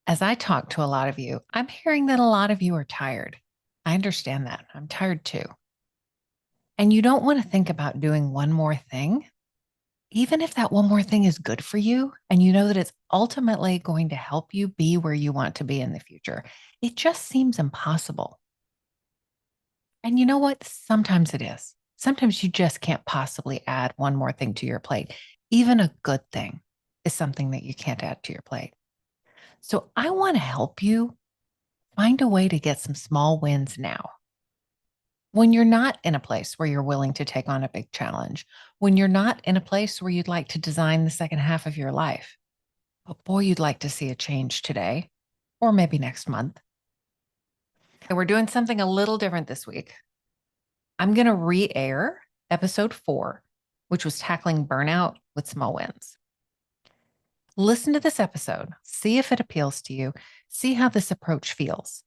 As I talk to a lot of you, I'm hearing that a lot of you are tired. I understand that. I'm tired too. And you don't want to think about doing one more thing, even if that one more thing is good for you and you know that it's ultimately going to help you be where you want to be in the future. It just seems impossible. And you know what? Sometimes it is. Sometimes you just can't possibly add one more thing to your plate. Even a good thing is something that you can't add to your plate. So I want to help you find a way to get some small wins now. When you're not in a place where you're willing to take on a big challenge, when you're not in a place where you'd like to design the second half of your life, but boy, you'd like to see a change today or maybe next month. And we're doing something a little different this week. I'm going to re air episode 4, which was tackling burnout with small wins. Listen to this episode, see if it appeals to you, see how this approach feels.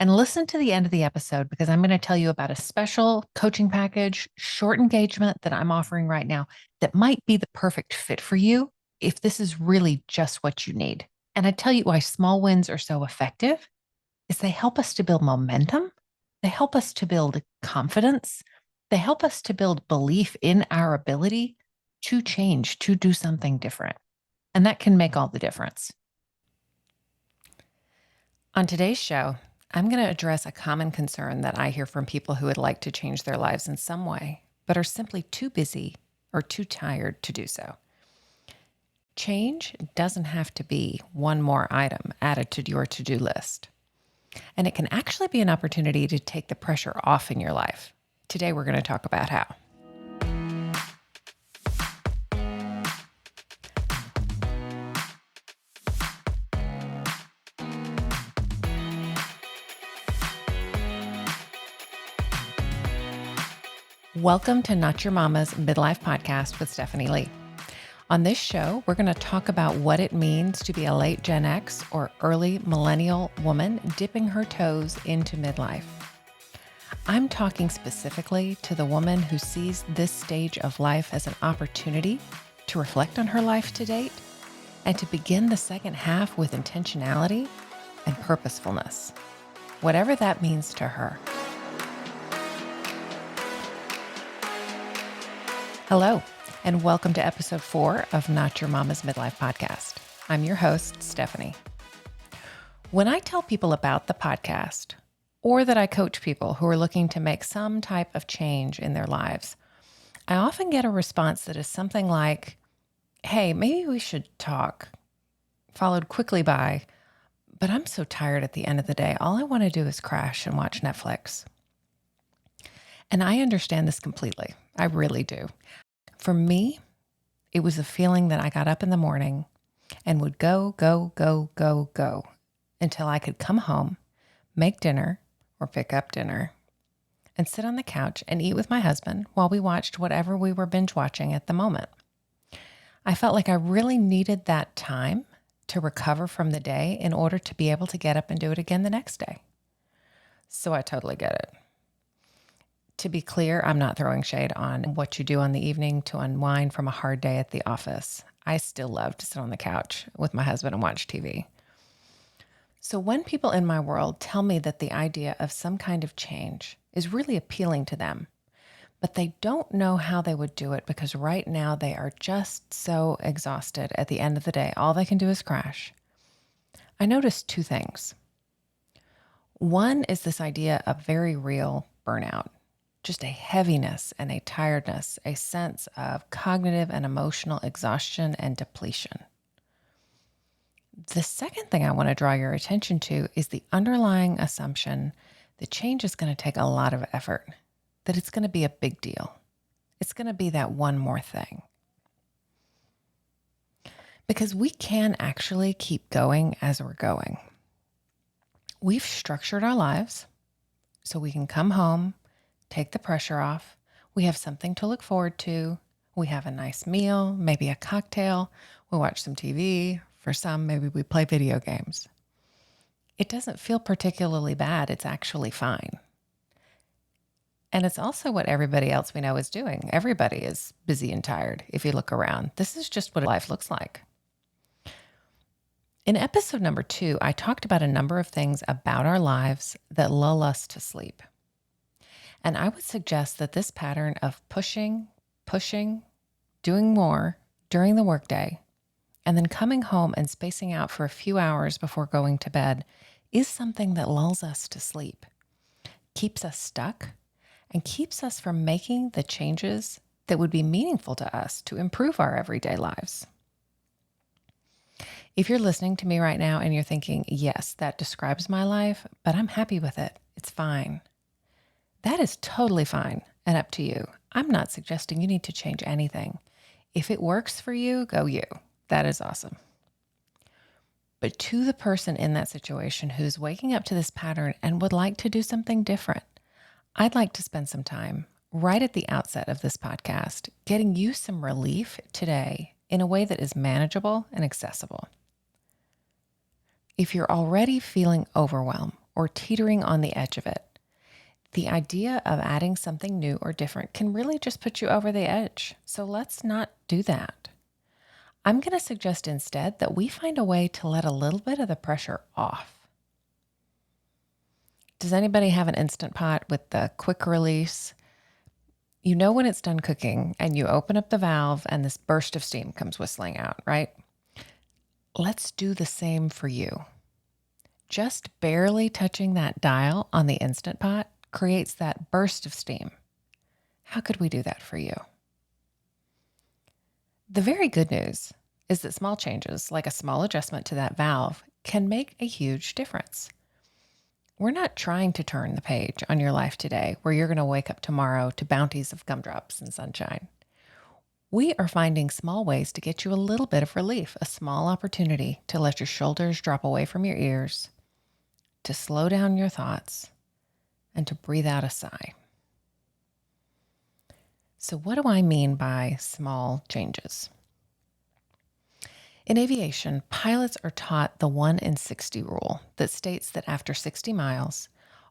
And listen to the end of the episode because I'm going to tell you about a special coaching package, short engagement that I'm offering right now that might be the perfect fit for you if this is really just what you need. And I tell you why small wins are so effective is they help us to build momentum. They help us to build confidence. They help us to build belief in our ability to change, to do something different. And that can make all the difference. On today's show, I'm going to address a common concern that I hear from people who would like to change their lives in some way, but are simply too busy or too tired to do so. Change doesn't have to be one more item added to your to-do list. And it can actually be an opportunity to take the pressure off in your life. Today, we're going to talk about how. Welcome to Not Your Mama's Midlife Podcast with Stephanie Lee. On this show, we're going to talk about what it means to be a late Gen X or early millennial woman dipping her toes into midlife. I'm talking specifically to the woman who sees this stage of life as an opportunity to reflect on her life to date and to begin the second half with intentionality and purposefulness, whatever that means to her. Hello, and welcome to episode 4 of Not Your Mama's Midlife Podcast. I'm your host, Stephanie. When I tell people about the podcast, or that I coach people who are looking to make some type of change in their lives, I often get a response that is something like, hey, maybe we should talk, followed quickly by, but I'm so tired at the end of the day. All I want to do is crash and watch Netflix. And I understand this completely. I really do. For me, it was a feeling that I got up in the morning and would go until I could come home, make dinner or pick up dinner, and sit on the couch and eat with my husband while we watched whatever we were binge watching at the moment. I felt like I really needed that time to recover from the day in order to be able to get up and do it again the next day. So I totally get it. To be clear, I'm not throwing shade on what you do on the evening to unwind from a hard day at the office. I still love to sit on the couch with my husband and watch TV. So when people in my world tell me that the idea of some kind of change is really appealing to them, but they don't know how they would do it because right now they are just so exhausted at the end of the day, all they can do is crash, I noticed 2 things. One is this idea of very real burnout. Just a heaviness and a tiredness, a sense of cognitive and emotional exhaustion and depletion. The second thing I want to draw your attention to is the underlying assumption that change is going to take a lot of effort, that it's going to be a big deal. It's going to be that one more thing. Because we can actually keep going as we're going. We've structured our lives so we can come home, take the pressure off. We have something to look forward to. We have a nice meal, maybe a cocktail. We watch some TV. For some, maybe we play video games. It doesn't feel particularly bad. It's actually fine. And it's also what everybody else we know is doing. Everybody is busy and tired if you look around. This is just what life looks like. In episode number 2, I talked about a number of things about our lives that lull us to sleep. And I would suggest that this pattern of pushing, doing more during the workday, and then coming home and spacing out for a few hours before going to bed is something that lulls us to sleep, keeps us stuck, and keeps us from making the changes that would be meaningful to us to improve our everyday lives. If you're listening to me right now and you're thinking, yes, that describes my life, but I'm happy with it, it's fine. That is totally fine and up to you. I'm not suggesting you need to change anything. If it works for you, go you. That is awesome. But to the person in that situation who's waking up to this pattern and would like to do something different, I'd like to spend some time right at the outset of this podcast getting you some relief today in a way that is manageable and accessible. If you're already feeling overwhelmed or teetering on the edge of it, the idea of adding something new or different can really just put you over the edge. So let's not do that. I'm going to suggest instead that we find a way to let a little bit of the pressure off. Does anybody have an Instant Pot with the quick release? You know when it's done cooking and you open up the valve and this burst of steam comes whistling out, right? Let's do the same for you. Just barely touching that dial on the Instant Pot creates that burst of steam. How could we do that for you? The very good news is that small changes, like a small adjustment to that valve, can make a huge difference. We're not trying to turn the page on your life today where you're going to wake up tomorrow to bounties of gumdrops and sunshine. We are finding small ways to get you a little bit of relief, a small opportunity to let your shoulders drop away from your ears, to slow down your thoughts, and to breathe out a sigh. So what do I mean by small changes? In aviation, pilots are taught the 1 in 60 rule that states that after 60 miles,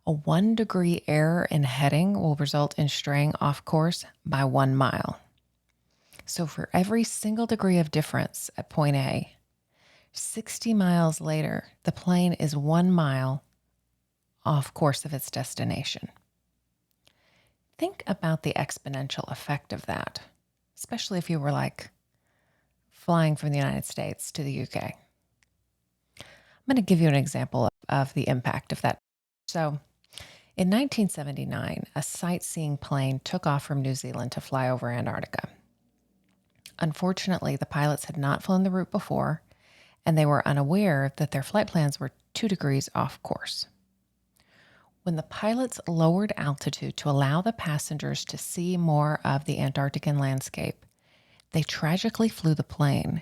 a 1 degree error in heading will result in straying off course by 1 mile. So for every single degree of difference at point A, 60 miles later, the plane is 1 mile off course of its destination. Think about the exponential effect of that, especially if you were like flying from the United States to the UK. I'm going to give you an example of the impact of that. So in 1979, a sightseeing plane took off from New Zealand to fly over Antarctica. Unfortunately, the pilots had not flown the route before, and they were unaware that their flight plans were 2 degrees off course. When the pilots lowered altitude to allow the passengers to see more of the Antarctican landscape, they tragically flew the plane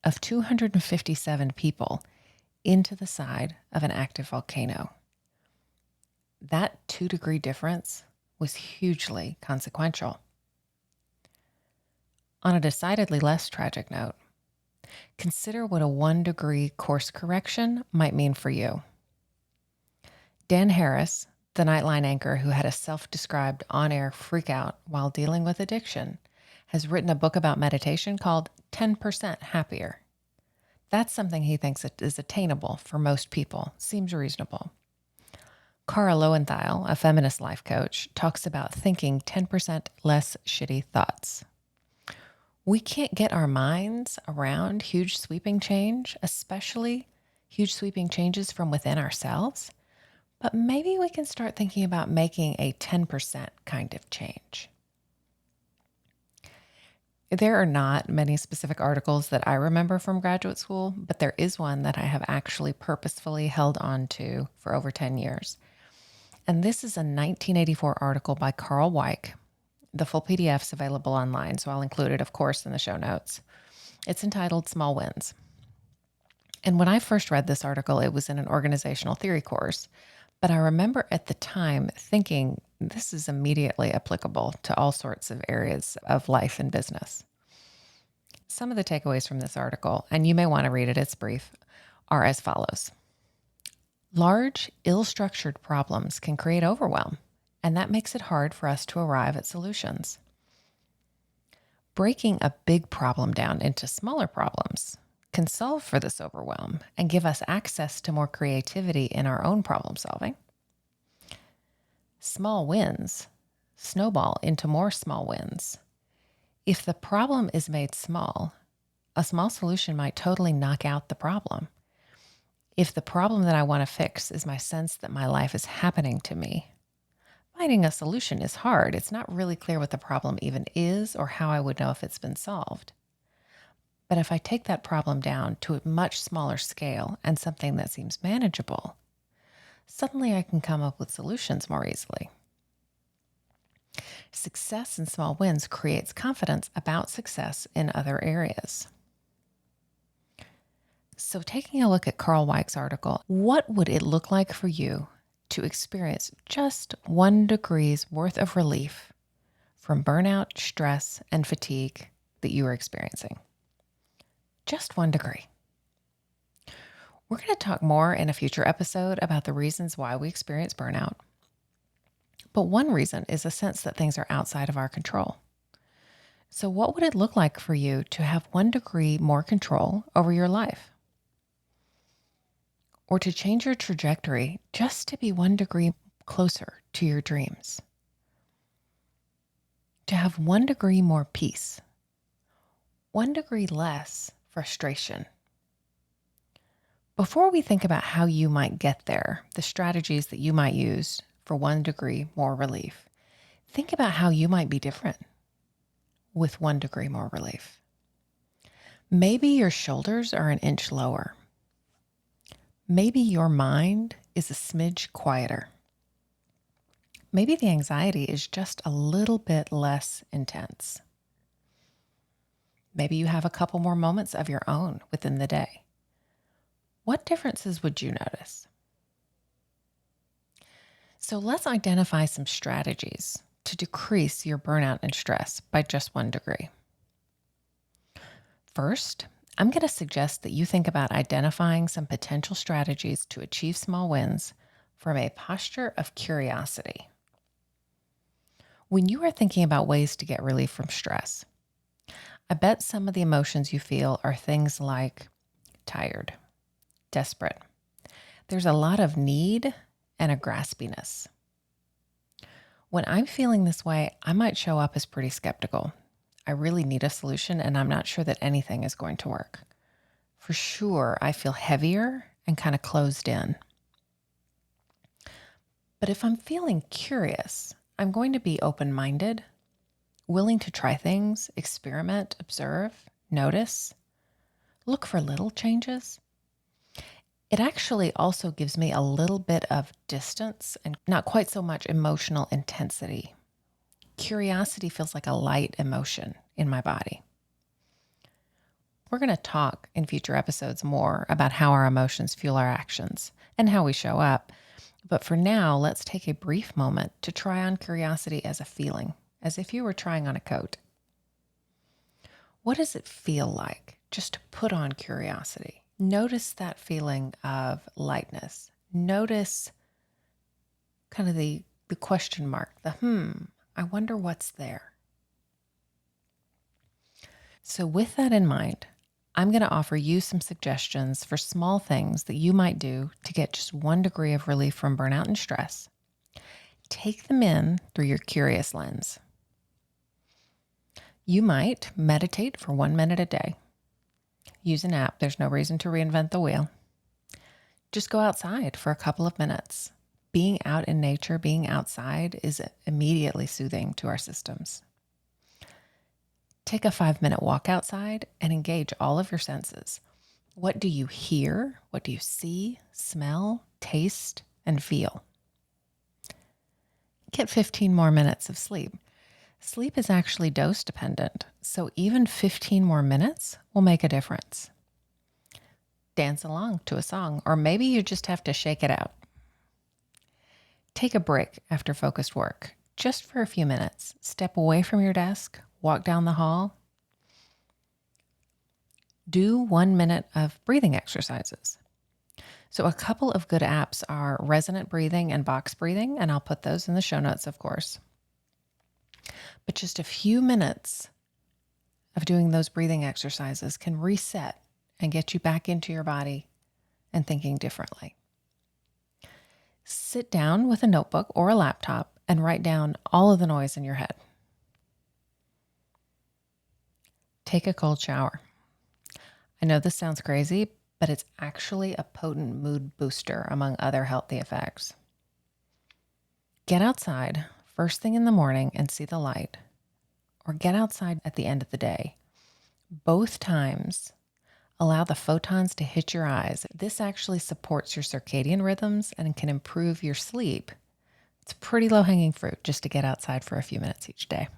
of 257 people into the side of an active volcano. That 2 degree difference was hugely consequential. On a decidedly less tragic note, consider what a 1 degree course correction might mean for you. Dan Harris, the Nightline anchor who had a self-described on-air freakout while dealing with addiction, has written a book about meditation called 10% Happier. That's something he thinks is attainable for most people. Seems reasonable. Cara Lowenthal, a feminist life coach, talks about thinking 10% less shitty thoughts. We can't get our minds around huge sweeping change, especially huge sweeping changes from within ourselves, but maybe we can start thinking about making a 10% kind of change. There are not many specific articles that I remember from graduate school, but there is one that I have actually purposefully held on to for over 10 years. And this is a 1984 article by Carl Weick. The full PDF is available online, so I'll include it, of course, in the show notes. It's entitled Small Wins. And when I first read this article, it was in an organizational theory course. But I remember at the time thinking this is immediately applicable to all sorts of areas of life and business. Some of the takeaways from this article, and you may want to read it, it's brief, are as follows. Large, ill-structured problems can create overwhelm, and that makes it hard for us to arrive at solutions. Breaking a big problem down into smaller problems can solve for this overwhelm and give us access to more creativity in our own problem solving. Small wins snowball into more small wins. If the problem is made small, a small solution might totally knock out the problem. If the problem that I want to fix is my sense that my life is happening to me, finding a solution is hard. It's not really clear what the problem even is or how I would know if it's been solved. But if I take that problem down to a much smaller scale and something that seems manageable, suddenly I can come up with solutions more easily. Success in small wins creates confidence about success in other areas. So taking a look at Carl Weick's article, what would it look like for you to experience just 1 degree's worth of relief from burnout, stress, and fatigue that you are experiencing? Just 1 degree. We're going to talk more in a future episode about the reasons why we experience burnout. But one reason is a sense that things are outside of our control. So what would it look like for you to have 1 degree more control over your life? Or to change your trajectory just to be 1 degree closer to your dreams? To have 1 degree more peace, 1 degree less frustration. Before we think about how you might get there, the strategies that you might use for 1 degree more relief, think about how you might be different with 1 degree more relief. Maybe your shoulders are an inch lower. Maybe your mind is a smidge quieter. Maybe the anxiety is just a little bit less intense. Maybe you have a couple more moments of your own within the day. What differences would you notice? So let's identify some strategies to decrease your burnout and stress by just 1 degree. First, I'm going to suggest that you think about identifying some potential strategies to achieve small wins from a posture of curiosity. When you are thinking about ways to get relief from stress, I bet some of the emotions you feel are things like tired, desperate. There's a lot of need and a graspiness. When I'm feeling this way, I might show up as pretty skeptical. I really need a solution, and I'm not sure that anything is going to work. For sure, I feel heavier and kind of closed in. But if I'm feeling curious, I'm going to be open-minded, willing to try things, experiment, observe, notice, look for little changes. It actually also gives me a little bit of distance and not quite so much emotional intensity. Curiosity feels like a light emotion in my body. We're going to talk in future episodes more about how our emotions fuel our actions and how we show up. But for now, let's take a brief moment to try on curiosity as a feeling, as if you were trying on a coat. What does it feel like just to put on curiosity? Notice that feeling of lightness. Notice kind of the question mark, I wonder what's there. So with that in mind, I'm going to offer you some suggestions for small things that you might do to get just 1 degree of relief from burnout and stress. Take them in through your curious lens. You might meditate for 1 minute a day. Use an app. There's no reason to reinvent the wheel. Just go outside for a couple of minutes. Being out in nature, being outside is immediately soothing to our systems. Take a 5-minute walk outside and engage all of your senses. What do you hear? What do you see, smell, taste, and feel? Get 15 more minutes of sleep. Sleep is actually dose dependent, so even 15 more minutes will make a difference. Dance along to a song, or maybe you just have to shake it out. Take a break after focused work, just for a few minutes. Step away from your desk, walk down the hall. Do 1 minute of breathing exercises. So a couple of good apps are resonant breathing and box breathing, and I'll put those in the show notes, of course. But just a few minutes of doing those breathing exercises can reset and get you back into your body and thinking differently. Sit down with a notebook or a laptop and write down all of the noise in your head. Take a cold shower. I know this sounds crazy, but it's actually a potent mood booster among other healthy effects. Get outside first thing in the morning and see the light, or get outside at the end of the day. Both times, allow the photons to hit your eyes. This actually supports your circadian rhythms and can improve your sleep. It's pretty low-hanging fruit just to get outside for a few minutes each day.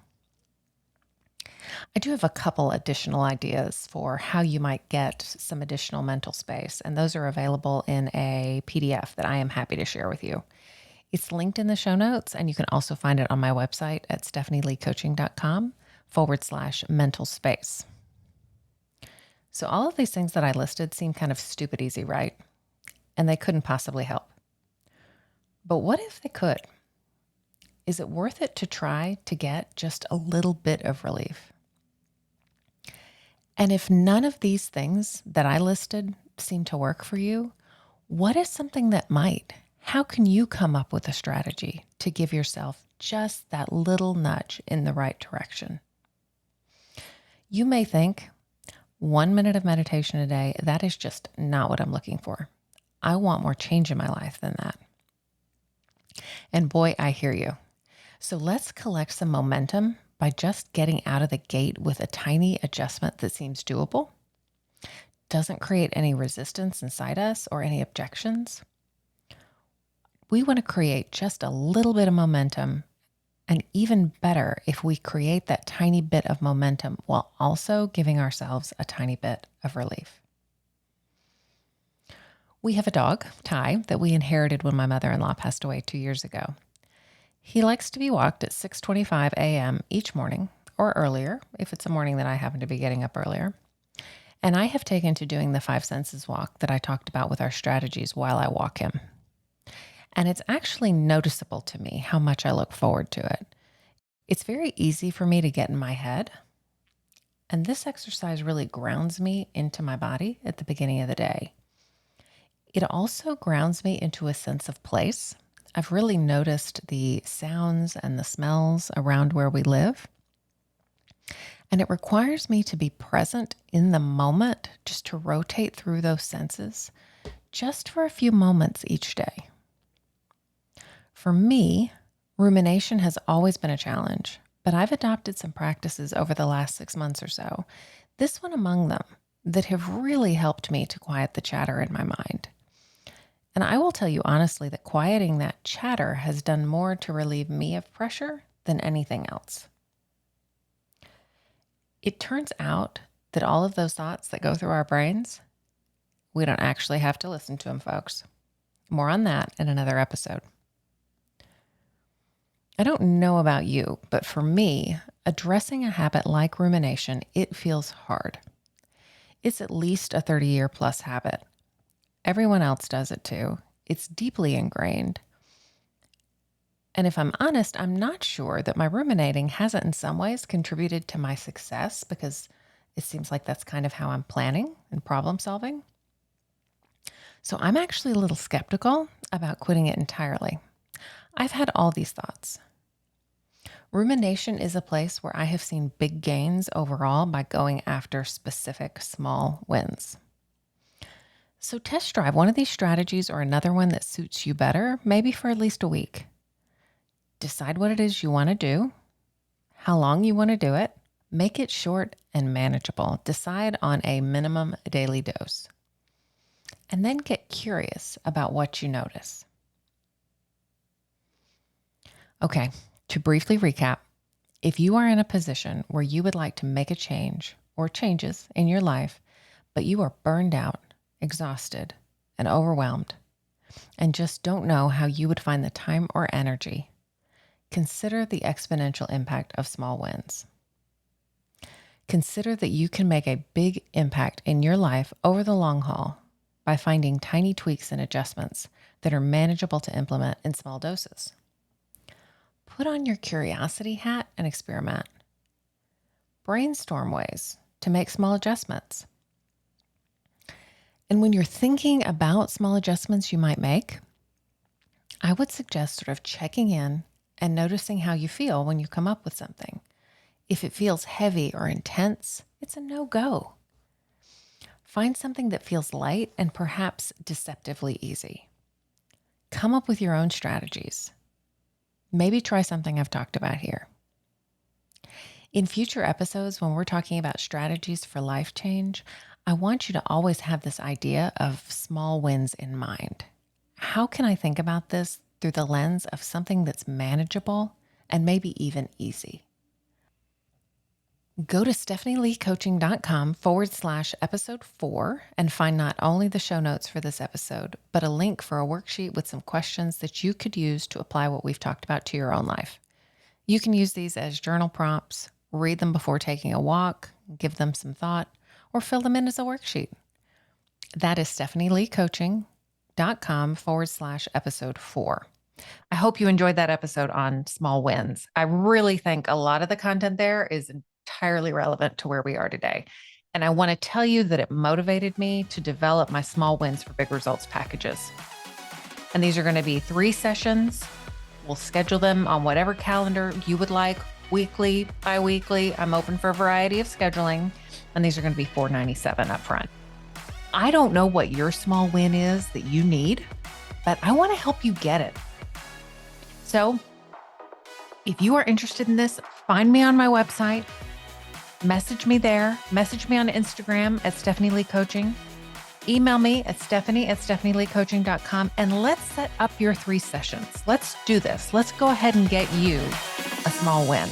I do have a couple additional ideas for how you might get some additional mental space, and those are available in a PDF that I am happy to share with you. It's linked in the show notes, and you can also find it on my website at stephanieleecoaching.com/mental space. So all of these things that I listed seem kind of stupid easy, right? And they couldn't possibly help. But what if they could? Is it worth it to try to get just a little bit of relief? And if none of these things that I listed seem to work for you, what is something that might? How can you come up with a strategy to give yourself just that little nudge in the right direction? You may think, 1 minute of meditation a day, that is just not what I'm looking for. I want more change in my life than that. And boy, I hear you. So let's collect some momentum by just getting out of the gate with a tiny adjustment that seems doable, doesn't create any resistance inside us or any objections. We want to create just a little bit of momentum, and even better if we create that tiny bit of momentum while also giving ourselves a tiny bit of relief. We have a dog, Ty, that we inherited when my mother-in-law passed away 2 years ago. He likes to be walked at 6:25 a.m. each morning, or earlier, if it's a morning that I happen to be getting up earlier. And I have taken to doing the 5 senses walk that I talked about with our strategies while I walk him. And it's actually noticeable to me how much I look forward to it. It's very easy for me to get in my head. And this exercise really grounds me into my body at the beginning of the day. It also grounds me into a sense of place. I've really noticed the sounds and the smells around where we live. And it requires me to be present in the moment, just to rotate through those senses, just for a few moments each day. For me, rumination has always been a challenge, but I've adopted some practices over the last 6 months or so, this one among them, that have really helped me to quiet the chatter in my mind. And I will tell you honestly that quieting that chatter has done more to relieve me of pressure than anything else. It turns out that all of those thoughts that go through our brains, we don't actually have to listen to them, folks. More on that in another episode. I don't know about you, but for me, addressing a habit like rumination, it feels hard. It's at least a 30-year plus habit. Everyone else does it too. It's deeply ingrained. And if I'm honest, I'm not sure that my ruminating hasn't in some ways contributed to my success, because it seems like that's kind of how I'm planning and problem solving. So I'm actually a little skeptical about quitting it entirely. I've had all these thoughts. Rumination is a place where I have seen big gains overall by going after specific small wins. So test drive one of these strategies or another one that suits you better, maybe for at least a week. Decide what it is you want to do, how long you want to do it, make it short and manageable. Decide on a minimum daily dose. And then get curious about what you notice. Okay, to briefly recap, if you are in a position where you would like to make a change or changes in your life, but you are burned out, exhausted, and overwhelmed, and just don't know how you would find the time or energy, consider the exponential impact of small wins. Consider that you can make a big impact in your life over the long haul by finding tiny tweaks and adjustments that are manageable to implement in small doses. Put on your curiosity hat and experiment. Brainstorm ways to make small adjustments. And when you're thinking about small adjustments you might make, I would suggest sort of checking in and noticing how you feel when you come up with something. If it feels heavy or intense, it's a no-go. Find something that feels light and perhaps deceptively easy. Come up with your own strategies. Maybe try something I've talked about here. In future episodes, when we're talking about strategies for life change, I want you to always have this idea of small wins in mind. How can I think about this through the lens of something that's manageable and maybe even easy? Go to stephanieleecoaching.com/episode 4 and find not only the show notes for this episode, but a link for a worksheet with some questions that you could use to apply what we've talked about to your own life. You can use these as journal prompts, read them before taking a walk, give them some thought, or fill them in as a worksheet. That is stephanieleecoaching.com/episode 4. I hope you enjoyed that episode on small wins. I really think a lot of the content there is entirely relevant to where we are today. And I want to tell you that it motivated me to develop my small wins for big results packages. And these are going to be 3 sessions. We'll schedule them on whatever calendar you would like, weekly, bi-weekly. I'm open for a variety of scheduling. And these are going to be $497 up front. I don't know what your small win is that you need, but I want to help you get it. So if you are interested in this, find me on my website, message me there, message me on Instagram at Stephanie Lee Coaching, email me at stephanie@stephanieleecoaching.com, and let's set up your 3 sessions. Let's do this. Let's go ahead and get you a small win.